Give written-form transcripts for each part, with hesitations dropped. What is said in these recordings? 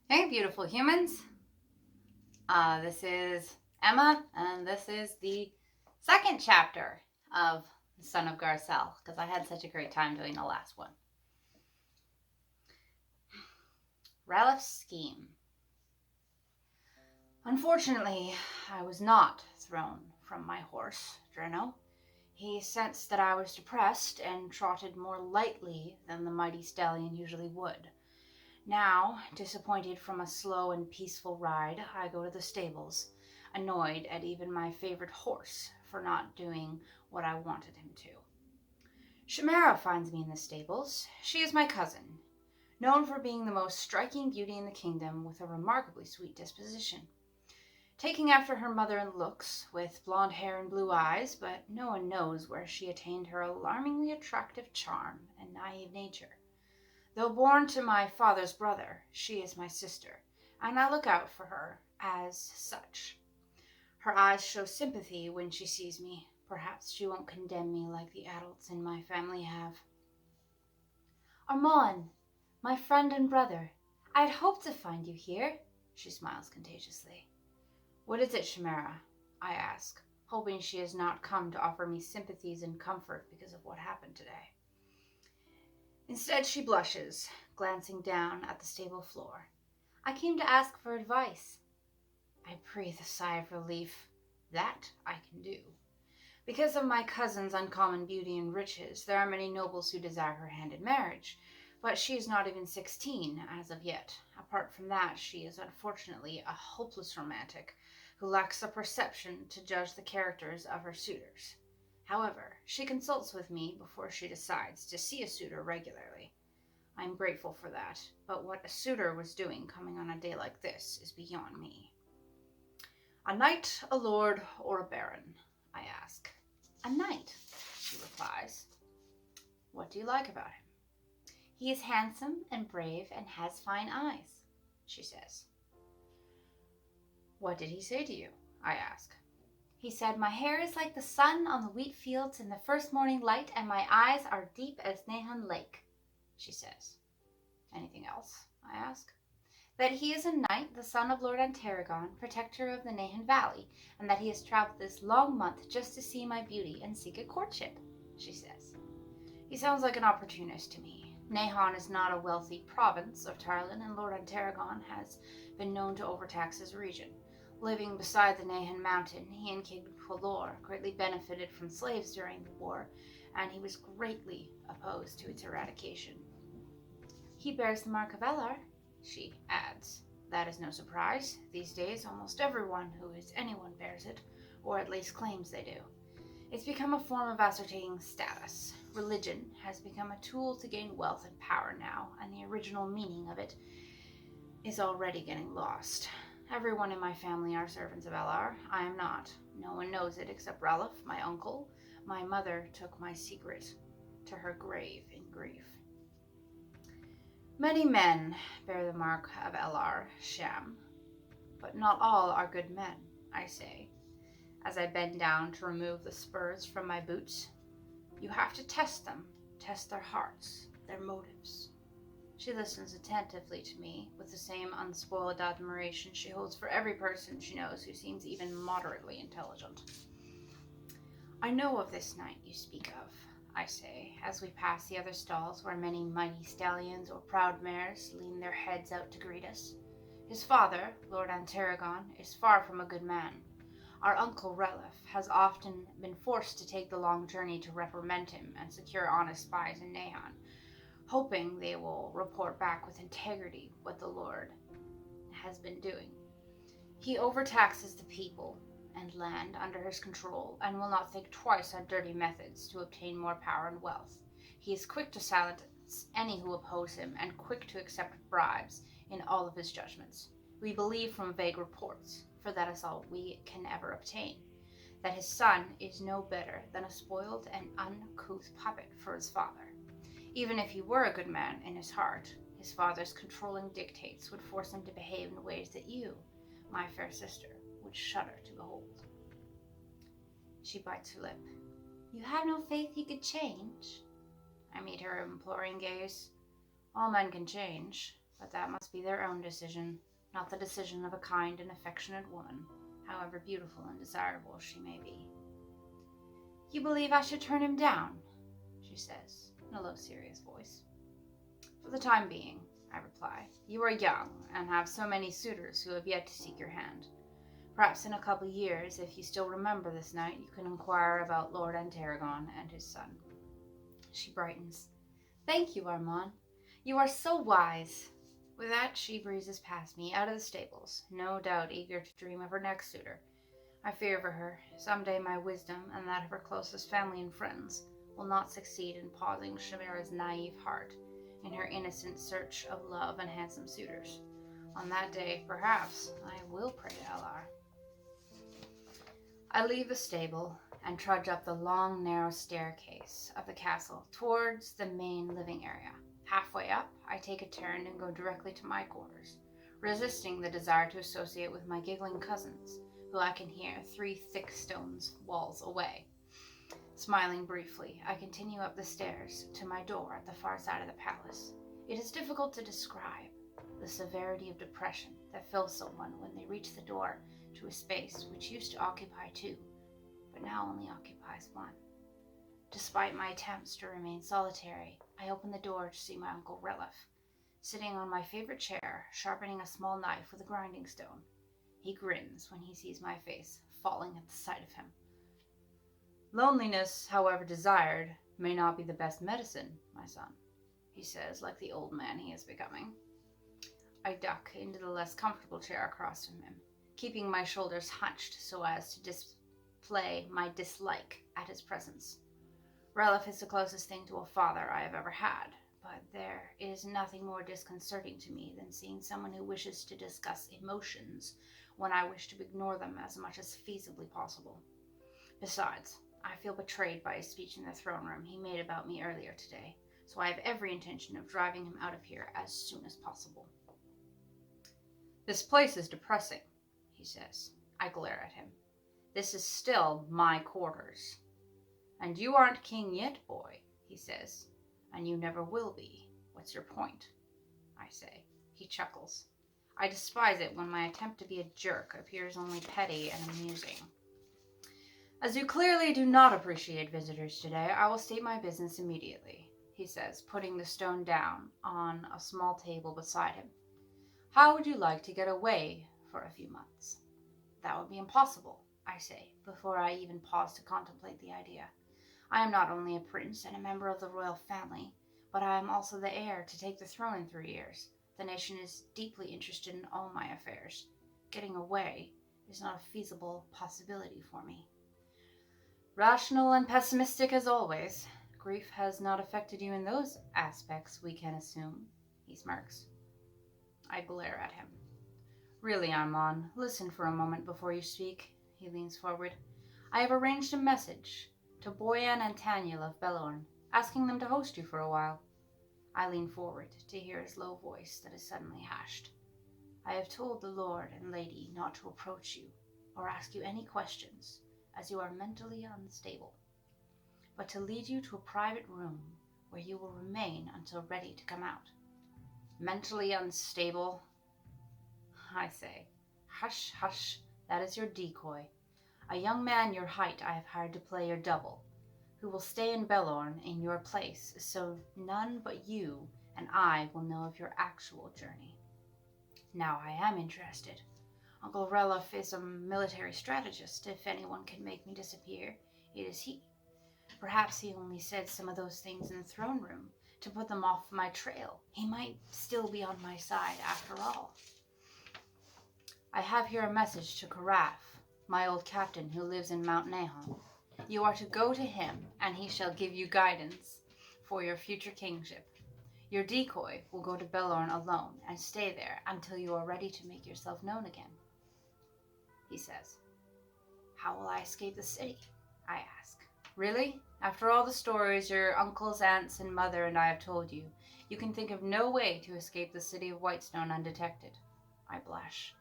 Hey, beautiful humans. This is Emma, and this is the second chapter of Son of Garcel, because I had such a great time doing the last one. Raliph's scheme. Unfortunately, I was not thrown from my horse, Dreno. He sensed that I was depressed and trotted more lightly than the mighty stallion usually would. Now, disappointed from a slow and peaceful ride, I go to the stables, annoyed at even my favorite horse for not doing what I wanted him to. Chimera finds me in the stables. She is my cousin, known for being the most striking beauty in the kingdom with a remarkably sweet disposition. Taking after her mother in looks, with blonde hair and blue eyes, but no one knows where she attained her alarmingly attractive charm and naive nature. Though born to my father's brother, she is my sister, and I look out for her as such. Her eyes show sympathy when she sees me. Perhaps she won't condemn me like the adults in my family have. Armand, my friend and brother, I had hoped to find you here. She smiles contagiously. What is it, Chimera? I ask, hoping she has not come to offer me sympathies and comfort because of what happened today. Instead, she blushes, glancing down at the stable floor. I came to ask for advice. I breathe a sigh of relief. That I can do. Because of my cousin's uncommon beauty and riches, there are many nobles who desire her hand in marriage, but she is not even 16 as of yet. Apart from that, she is unfortunately a hopeless romantic who lacks the perception to judge the characters of her suitors. However, she consults with me before she decides to see a suitor regularly. I am grateful for that, but what a suitor was doing coming on a day like this is beyond me. A knight, a lord, or a baron? I ask. A knight, she replies. What do you like about him? He is handsome and brave and has fine eyes, she says. What did he say to you? I ask. He said, my hair is like the sun on the wheat fields in the first morning light, and my eyes are deep as Nahon Lake, she says. Anything else? I ask. That he is a knight, the son of Lord Anteragon, protector of the Nahon Valley, and that he has traveled this long month just to see my beauty and seek a courtship, she says. He sounds like an opportunist to me. Nahon is not a wealthy province of Tarlin, and Lord Anteragon has been known to overtax his region. Living beside the Nahon Mountain, he and King Quilor greatly benefited from slaves during the war, and he was greatly opposed to its eradication. He bears the mark of Elar, she adds. That is no surprise. These days, almost everyone who is anyone bears it, or at least claims they do. It's become a form of ascertaining status. Religion has become a tool to gain wealth and power now, and the original meaning of it is already getting lost. Everyone in my family are servants of Elar. I am not. No one knows it except Raliph, my uncle. My mother took my secret to her grave in grief. Many men bear the mark of Elar, Sham, but not all are good men, I say, as I bend down to remove the spurs from my boots. You have to test them, test their hearts, their motives. She listens attentively to me with the same unspoiled admiration she holds for every person she knows who seems even moderately intelligent. I know of this knight you speak of, I say, as we pass the other stalls where many mighty stallions or proud mares lean their heads out to greet us. His father, Lord Anteragon, is far from a good man. Our uncle Raliph has often been forced to take the long journey to reprimand him and secure honest spies in Nahon, hoping they will report back with integrity what the Lord has been doing. He overtaxes the people and land under his control, and will not think twice on dirty methods to obtain more power and wealth. He is quick to silence any who oppose him, and quick to accept bribes in all of his judgments. We believe from vague reports, for that is all we can ever obtain, that his son is no better than a spoiled and uncouth puppet for his father. Even if he were a good man in his heart, his father's controlling dictates would force him to behave in ways that you, my fair sister, would shudder to behold. She bites her lip. You have no faith he could change? I meet her imploring gaze. All men can change, But that must be their own decision, not the decision of a kind and affectionate woman, however beautiful and desirable she may be. You believe I should turn him down? She says, in a low, serious voice. For the time being, I reply. You are young, and have so many suitors who have yet to seek your hand. Perhaps in a couple years, if you still remember this night, you can inquire about Lord Antaragon and his son. She brightens. Thank you, Armand. You are so wise. With that, she breezes past me out of the stables, no doubt eager to dream of her next suitor. I fear for her. Someday my wisdom, and that of her closest family and friends, will not succeed in pausing Chimera's naive heart in her innocent search of love and handsome suitors. On that day, perhaps, I will pray to Elar. I leave the stable and trudge up the long, narrow staircase of the castle towards the main living area. Halfway up, I take a turn and go directly to my quarters, resisting the desire to associate with my giggling cousins, who I can hear 3 thick stone walls away. Smiling briefly, I continue up the stairs to my door at the far side of the palace. It is difficult to describe the severity of depression that fills someone when they reach the door to a space which used to occupy 2, but now only occupies 1. Despite my attempts to remain solitary, I open the door to see my Uncle Raliph, sitting on my favorite chair, sharpening a small knife with a grinding stone. He grins when he sees my face, falling at the sight of him. Loneliness, however desired, may not be the best medicine, my son, he says, like the old man he is becoming. I duck into the less comfortable chair across from him, keeping my shoulders hunched so as to display my dislike at his presence. Raliph is the closest thing to a father I have ever had, but there is nothing more disconcerting to me than seeing someone who wishes to discuss emotions when I wish to ignore them as much as feasibly possible. Besides, I feel betrayed by his speech in the throne room he made about me earlier today, so I have every intention of driving him out of here as soon as possible. This place is depressing, he says. I glare at him. This is still my quarters. And you aren't king yet, boy, he says. And you never will be. What's your point? I say. He chuckles. I despise it when my attempt to be a jerk appears only petty and amusing. As you clearly do not appreciate visitors today, I will state my business immediately, he says, putting the stone down on a small table beside him. How would you like to get away for a few months? That would be impossible, I say, before I even pause to contemplate the idea. I am not only a prince and a member of the royal family, but I am also the heir to take the throne in 3 years. The nation is deeply interested in all my affairs. Getting away is not a feasible possibility for me. Rational and pessimistic as always. Grief has not affected you in those aspects, we can assume, he smirks. I glare at him. Really, Armand, listen for a moment before you speak, he leans forward. I have arranged a message to Boyan and Taniel of Belorn, asking them to host you for a while. I lean forward to hear his low voice that is suddenly hushed. I have told the lord and lady not to approach you or ask you any questions, as you are mentally unstable, but to lead you to a private room where you will remain until ready to come out. Mentally unstable? I say. Hush, hush, that is your decoy. A young man your height I have hired to play your double, who will stay in Belorn in your place, so none but you and I will know of your actual journey. Now I am interested. Uncle Raliph is a military strategist. If anyone can make me disappear, it is he. Perhaps he only said some of those things in the throne room to put them off my trail. He might still be on my side after all. I have here a message to Garriott, my old captain who lives in Mount Nahon. You are to go to him, and he shall give you guidance for your future kingship. Your decoy will go to Belorn alone and stay there until you are ready to make yourself known again, he says. How will I escape the city? I ask. Really? After all the stories your uncles, aunts, and mother and I have told you, you can think of no way to escape the city of Whitestone undetected. I blush.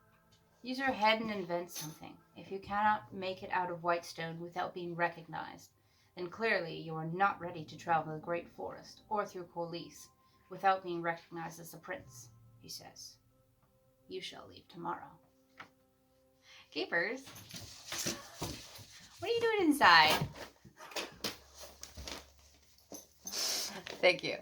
Use your head and invent something. If you cannot make it out of Whitestone without being recognized, then clearly you are not ready to travel the Great Forest or through Colis without being recognized as a prince, he says. You shall leave tomorrow. Capers, what are you doing inside? Thank you.